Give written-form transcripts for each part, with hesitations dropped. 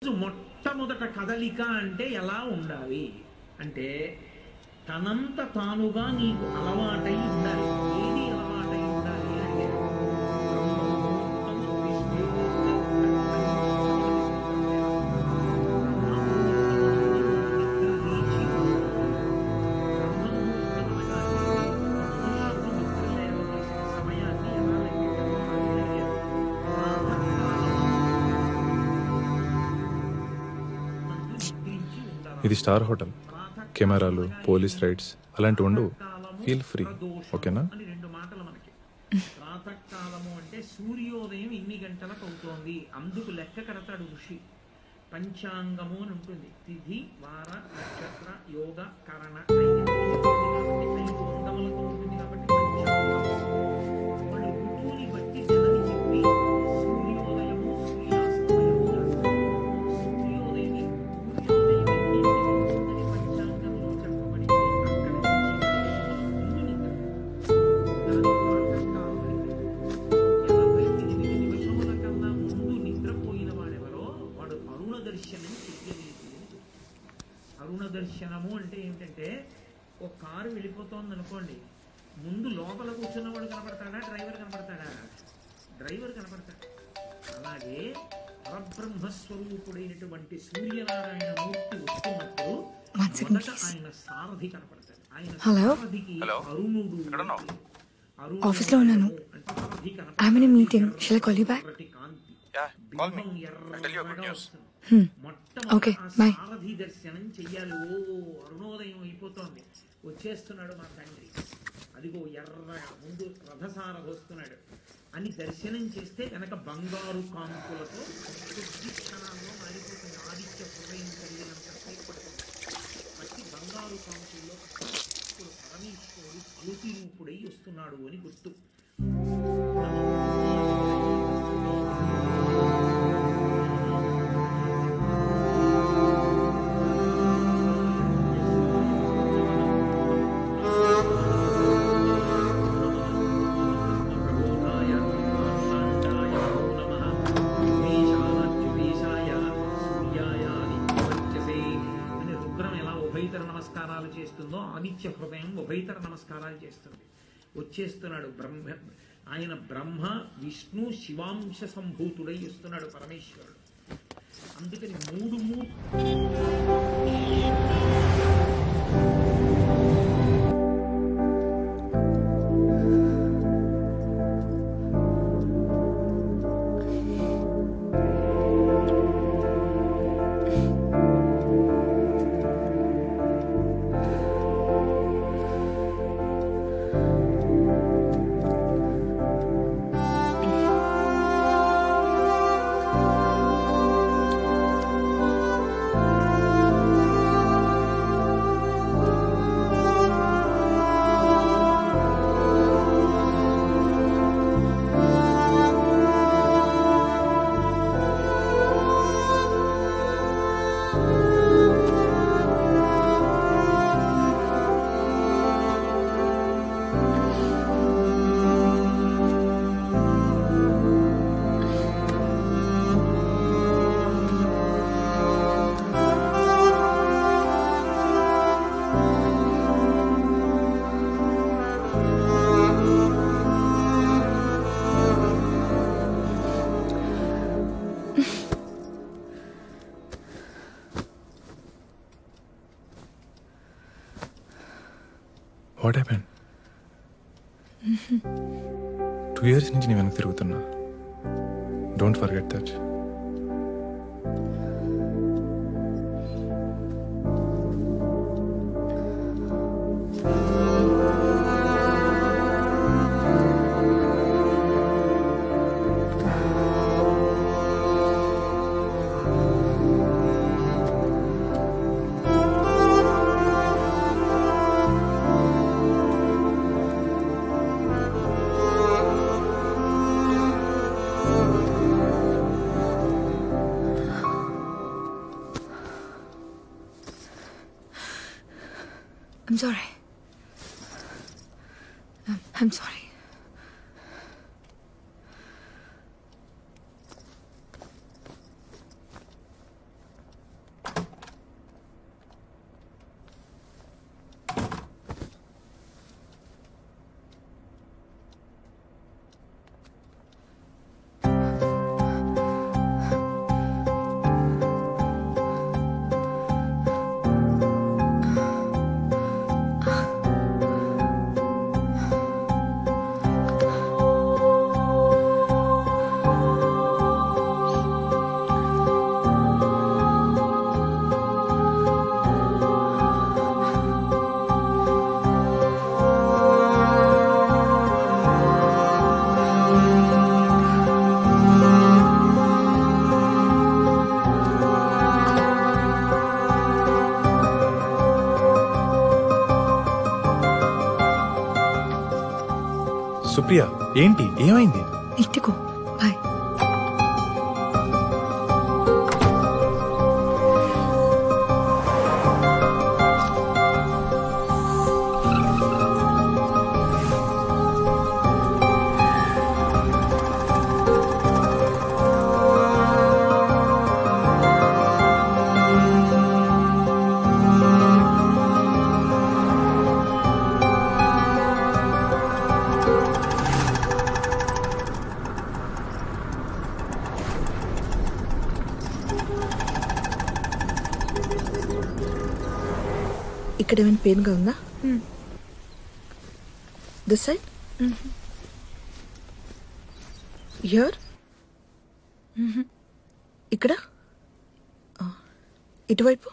మొట్టమొదట కదలిక అంటే ఎలా ఉండాలి అంటే తనంత తానుగా నీకు అలవాటై ఉండాలి. ఏది అలవాటై ఉండాలి అంటే ఇది స్టార్ హోటల్, కెమెరాలు, పోలీస్ రైడ్స్ అలాంటివి ఉండవు. ఫీల్ ఫ్రీ, ఓకేనా? అని రెండు మాటలు మనకి. ప్రాతకాలము అంటే సూర్యోదయం ఇన్ని గంటలకు అవుతోంది, అందుకు లెక్క కడతాడు ఋషి. పంచాంగము అని ఉంటుంది, తిథి వార నక్షత్ర యోగ కరణ 5 అంగములతో ఉంటుంది కాబట్టి వాళ్ళు ఋతువుని బట్టి జలని చెప్పి సూర్యోదయము సూర్యాస్తమయము సూర్యోదయం పంచాంగంలో చెప్పబడి అరుణ దర్శనము అంటే ఏమిటంటే ఒక కారు వెళ్ళిపోతోంది అనుకోండి, ముందు లోపల కూర్చున్నవాడు కనపడతాడా, డ్రైవర్ కనపడతాడా? డ్రైవర్ కనపడతాడు. అలాగే పరబ్రహ్మస్వరూపుడైనటువంటి సూర్యనారాయణ మూర్తి వస్తున్నప్పుడు మొదట ఆయన సారథి కనపడతాడు. ఆయన సారథికి అరుణుడు. ఆఫీస్లో ఉన్నాను. I'm in a meeting. Shall I call you back? Okay, bye. సారథి దర్శనం చెయ్యాలి. ఓ అరుణోదయం అయిపోతోంది, వచ్చేస్తున్నాడు మా తండ్రి, అదిగో ఎర్రగా ముందు రథసారథి వస్తున్నాడు అని దర్శనం చేస్తే కనుక బంగారు కాంతులతో కొద్ది క్షణాల్లో మారిపోతుంది. ఆదిత్య హృదయం కలిగినంత సేపడుతుంది. ప్రతి బంగారు కాంతుల్లో ఇప్పుడు పరమేశ్వరుడు జ్యోతి రూపుడై వస్తున్నాడు అని గుర్తు. నమస్కారాలు చేస్తుందో ఆదిత్య హృదయం ఉభయతర నమస్కారాలు చేస్తుంది. వచ్చేస్తున్నాడు బ్రహ్మ. ఆయన బ్రహ్మ విష్ణు శివాంశ సంభూతుడై వస్తున్నాడు పరమేశ్వరుడు. అందుకని మూడు వాట్ హ్యాపెన్? 2 years నుంచి నేను వెనక్కి తిరుగుతున్నా. Don't forget that. I'm sorry. I'm sorry. Supriya, ఏంటి, ఏమైంది? ఇంటికో, బాయ్. ఇక్కడ ఏమైనా పెయిన్గా ఉందా? This side? హియర్? ఇక్కడ? ఇటువైపు?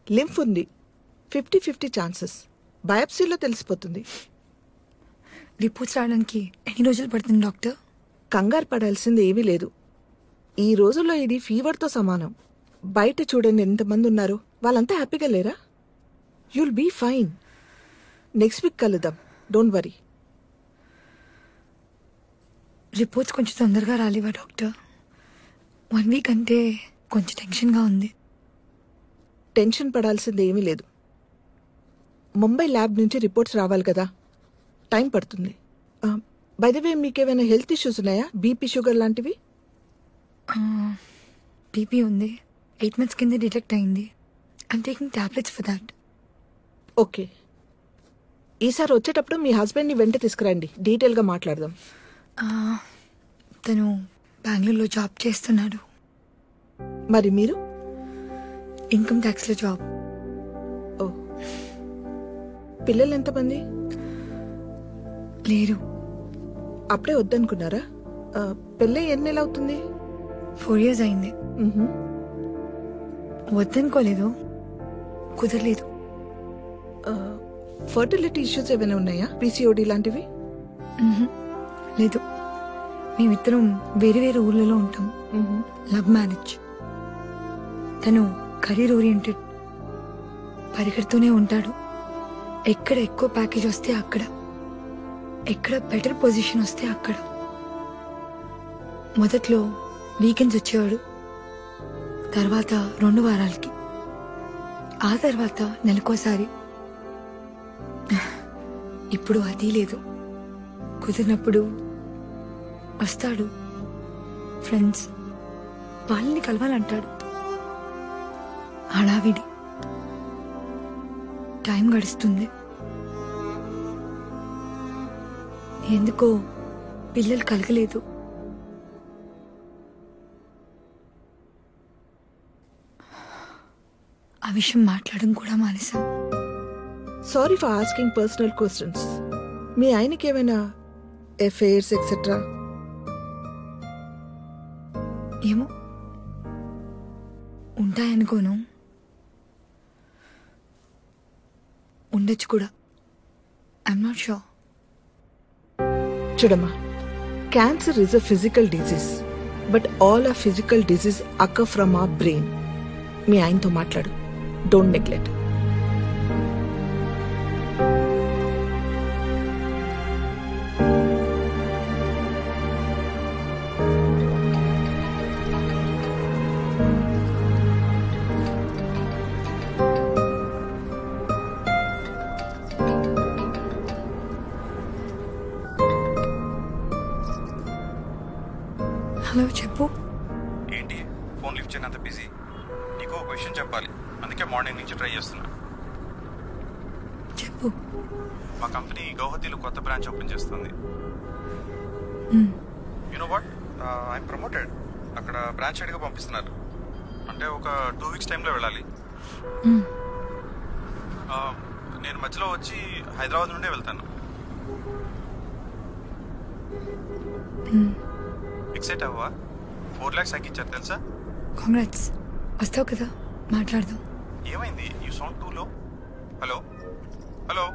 లింఫ్ ఉంది, 50-50 ఛాన్సెస్. బయాప్సీలో తెలిసిపోతుంది. రిపోర్ట్స్ రావడానికి ఎన్ని రోజులు పడుతుంది డాక్టర్? కంగారు పడాల్సింది ఏమీ లేదు. ఈ రోజుల్లో ఇది ఫీవర్తో సమానం. బయట చూడండి ఎంతమంది ఉన్నారు, వాళ్ళంతా హ్యాపీగా లేరా? You'll be fine. Next week కలుద్దాం, డోంట్ వరీ. రిపోర్ట్స్ కొంచెం తొందరగా రాలేవా డాక్టర్? 1 వీక్ అంటే కొంచెం టెన్షన్గా ఉంది. టెన్షన్ పడాల్సింది ఏమీ లేదు. ముంబై ల్యాబ్ నుంచి రిపోర్ట్స్ రావాలి కదా, టైం పడుతుంది. బై ద వే, మీకేమైనా హెల్త్ ఇష్యూస్ ఉన్నాయా? బీపీ, షుగర్ లాంటివి? బీపీ ఉంది, 8 months కింద డిటెక్ట్ అయింది. I'm taking tablets for that. Okay, ఈసారి వచ్చేటప్పుడు మీ హస్బెండ్ని వెంట తీసుకురండి, డీటెయిల్గా మాట్లాడదాం. తను బెంగళూరులో జాబ్ చేస్తున్నాడు. మరి మీరు? Income ట్యాక్స్లో job. ఓ, పిల్లలు ఎంతమంది? లేరు. అప్పుడే వద్దనుకున్నారా? పెళ్ళి ఎన్ని నెలలు అవుతుంది? 4 years అయింది. వద్దనుకోలేదు, కుదరలేదు. ఫర్టిలిటీ ఇష్యూస్ ఏమైనా ఉన్నాయా? పీసీఓడి లాంటివి? లేదు, మేమిద్దరం వేరే వేరే ఊర్లలో ఉంటాం. Love marriage. తను కెరీర్ ఓరియంటెడ్, పరిగెడుతూనే ఉంటాడు. ఎక్కడ ఎక్కువ ప్యాకేజ్ వస్తే అక్కడ, ఎక్కడ బెటర్ పొజిషన్ వస్తే అక్కడ. మొదట్లో వీకెండ్స్ వచ్చేవాడు, తర్వాత 2 వారాలకి, ఆ తర్వాత నెలకోసారి. ఇప్పుడు అది లేదు. కుదిరినప్పుడు వస్తాడు, ఫ్రెండ్స్ వాళ్ళని కలవాలంటాడు. హడావిడి, టైం గడుస్తుంది. ఎందుకో పిల్లలు కలగలేదు. ఆ విషయం మాట్లాడడం కూడా మానేశాం. Sorry for asking personal questions. మీ ఆయనకి ఏమైనా ఎఫైర్స్ ఎక్సెట్రా? ఏమో, ఉంటాయనుకోను, ఉండొచ్చు కూడా. I'm not sure. చూడమ్మా, cancer is a physical disease, but all a physical disease occur from our brain. మీ ఆయనతో మాట్లాడు, డోంట్ నెగ్లెక్ట్. హలో, చెప్పు. ఏంటి ఫోన్ లిఫ్ట్ చేయనంత బిజీ? నీకు ఒక విషయం చెప్పాలి, అందుకే మార్నింగ్ నుంచి ట్రై చేస్తున్నా. చెప్పు. మా కంపెనీ గౌహతిలో కొత్త బ్రాంచ్ ఓపెన్ చేస్తుంది. You know what, I'm promoted. అక్కడ బ్రాంచ్ హెడ్గా పంపిస్తున్నారు. అంటే ఒక 2 weeks టైంలో వెళ్ళాలి. నేను మధ్యలో వచ్చి హైదరాబాద్ నుండే వెళ్తాను. ఎక్సైట్ అవ్వా? 4 lakhs ఇచ్చారు తెలుసా? కాంగ్రాట్స్. వస్తావు కదా, మాట్లాడదాం. ఏమైంది? యూ సౌండ్ టూ లో. Hello hello.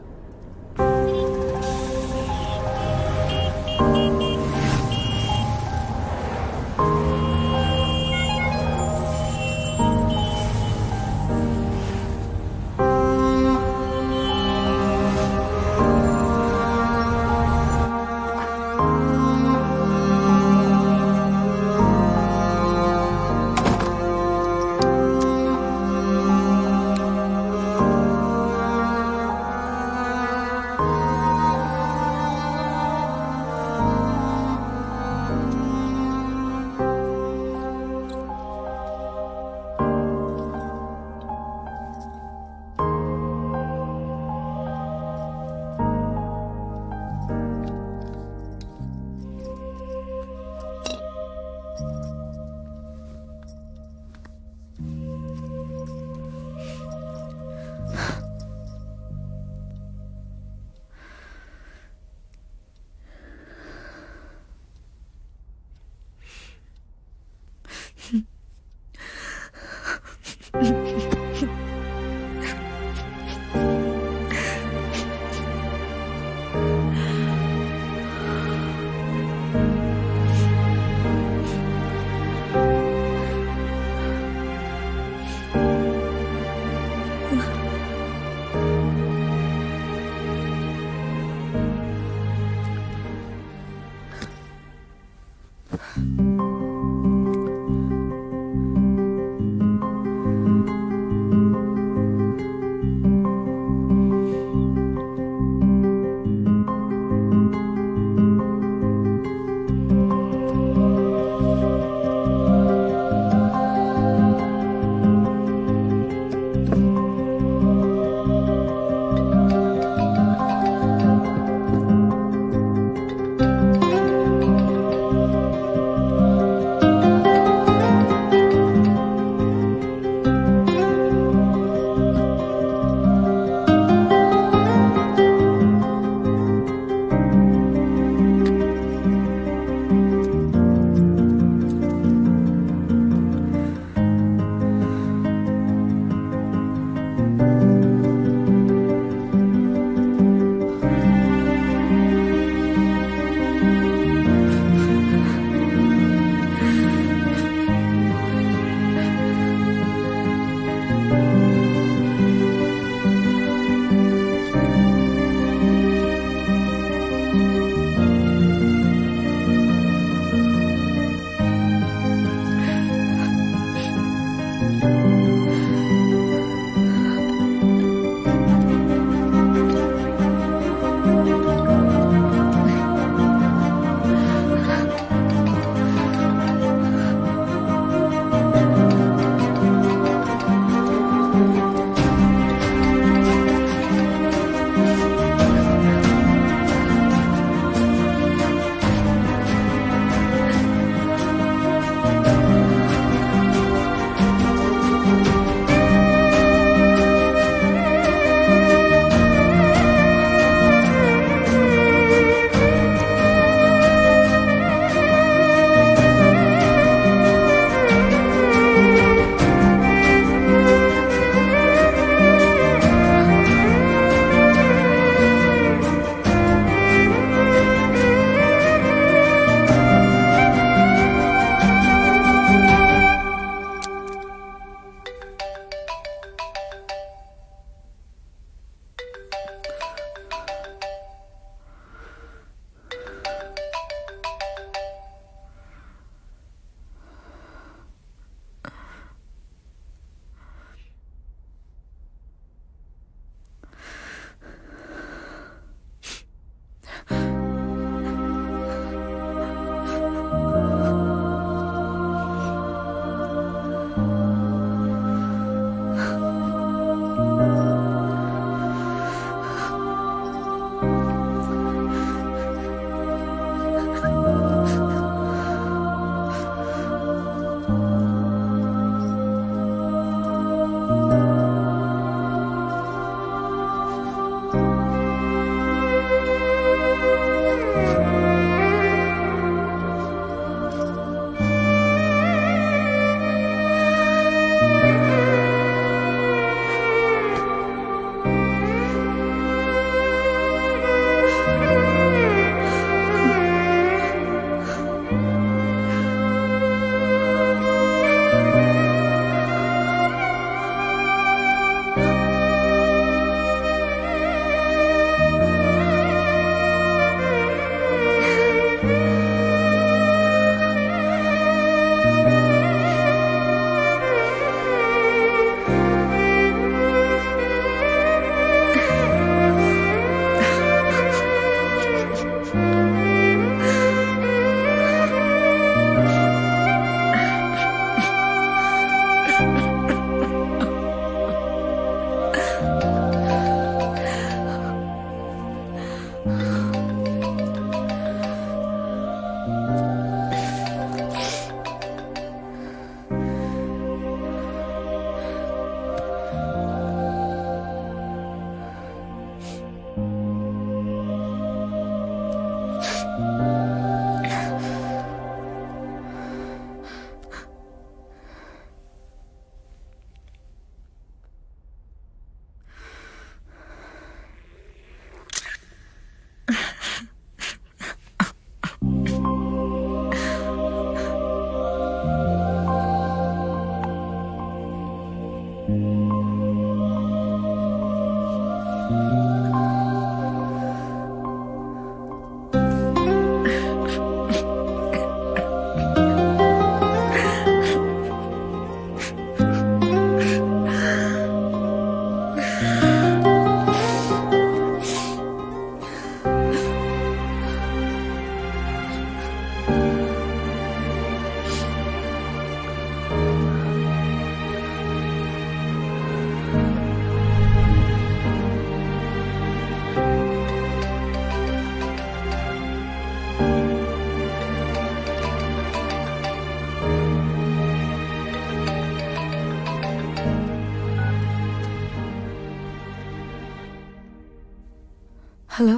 హలో.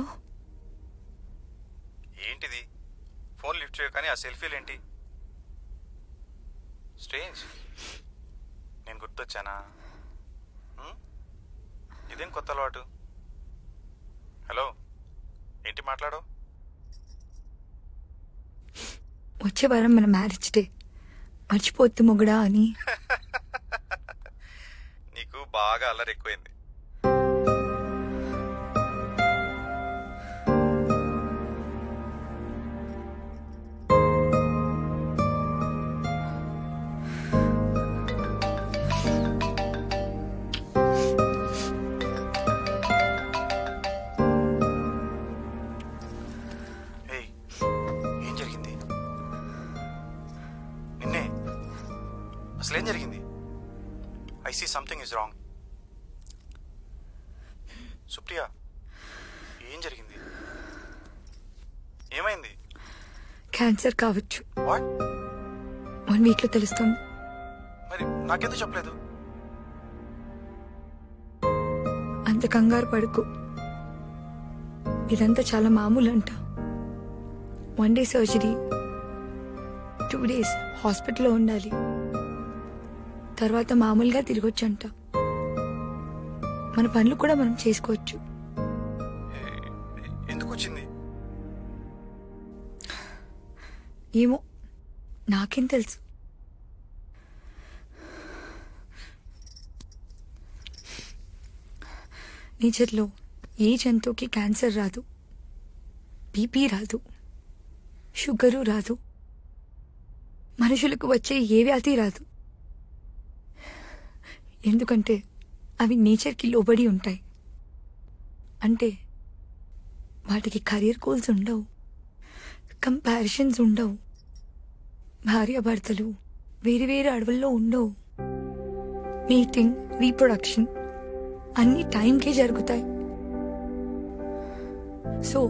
ఏంటిది ఫోన్ లిఫ్ట్ చేయవు కానీ ఆ సెల్ఫీలు ఏంటి? స్ట్రేంజ్. నేను గుర్తొచ్చానా? ఇదేం కొత్త అలవాటు? హలో, ఏంటి మాట్లాడో? వచ్చే వారం మన మ్యారేజ్ డే, మర్చిపోద్దు మొగుడా అని. నీకు బాగా అల్లరి ఎక్కువైంది. అసలేం జరిగింది? I see something is wrong. Supriya, ఏం జరిగింది? ఏమైంది? క్యాన్సర్ కావచ్చు. వాట్? 1 week లో తెలుస్తుంది. మరి నాకెందుకు చెప్పలేదు? అంత కంగారు పడుకు. ఇదంతా చాలా మామూలు అంట. 1 day సర్జరీ, 2 days హాస్పిటల్లో ఉండాలి. తర్వాత మామూలుగా తిరగొచ్చంట. మన పనులు కూడా మనం చేసుకోవచ్చు. ఎందుకు వచ్చింది? ఏమో, నాకేం తెలుసు. నేచర్లో ఏ జంతువుకి క్యాన్సర్ రాదు, బీపీ రాదు, షుగరు రాదు, మనుషులకు వచ్చే ఏ వ్యాధి రాదు. ఎందుకంటే అవి నేచర్కి లోబడి ఉంటాయి. అంటే వాటికి కెరీర్ గోల్స్ ఉండవు, కంపారిజన్స్ ఉండవు, భార్యాభర్తలు వేరు వేరు అడవుల్లో ఉండవు. మీటింగ్, రీప్రొడక్షన్ అన్ని టైంకే జరుగుతాయి. సో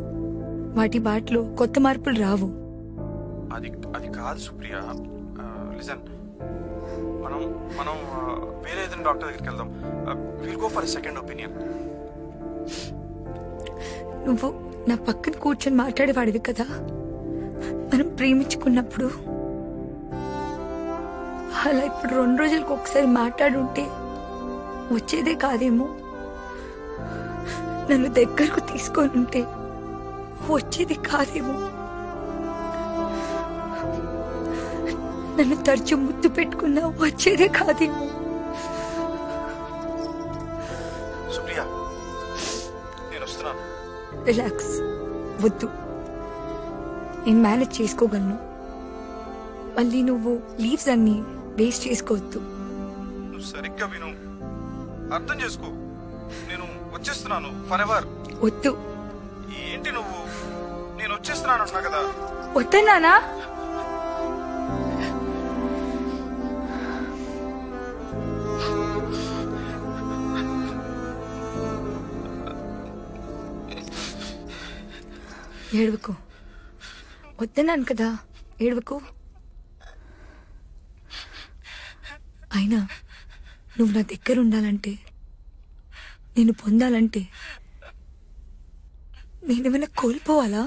వాటి బాటలో కొత్త మార్పులు రావు. అది కాదు సుప్రియ. లిసన్, మనం వేరే ఏదైనా డాక్టర్ దగ్గరికి వెళ్దాం. Will go for second opinion. నువ్వు నా పక్కన కూర్చొని మాట్లాడేవాడివి కదా మనం ప్రేమించుకున్నప్పుడు. అలా ఇప్పుడు 2 రోజులకు ఒకసారి మాట్లాడుంటే వచ్చేదే కాదేమో. నన్ను దగ్గరకు తీసుకొని ఉంటే వచ్చేది కాదేమో. నన్ను తరచు ముద్దు పెట్టుకున్నా వచ్చేదే కాదేమో. సుప్రియ, నేను వస్తున్నాను. రిలాక్స్, వద్దు. నేను మేనేజ్ చేసుకోగలను. మళ్ళీ నువ్వు లీవ్స్ అన్ని వేస్ట్ చేసుకోవద్దు. నువ్వు సరిగ్గా విను, అర్థం చేసుకో. నేను వచ్చేస్తున్నాను ఫర్ ఎవర్. వద్దు. ఏంటి నువ్వు? నేను వచ్చేస్తున్నాను అన్నా కదా. వద్దన్నానా? ఏడవకు. వద్దన్నాను కదా, ఏడవకు. అయినా నువ్వు నా దగ్గర ఉండాలంటే, నేను పొందాలంటే నేనేమైనా కోల్పోవాలా?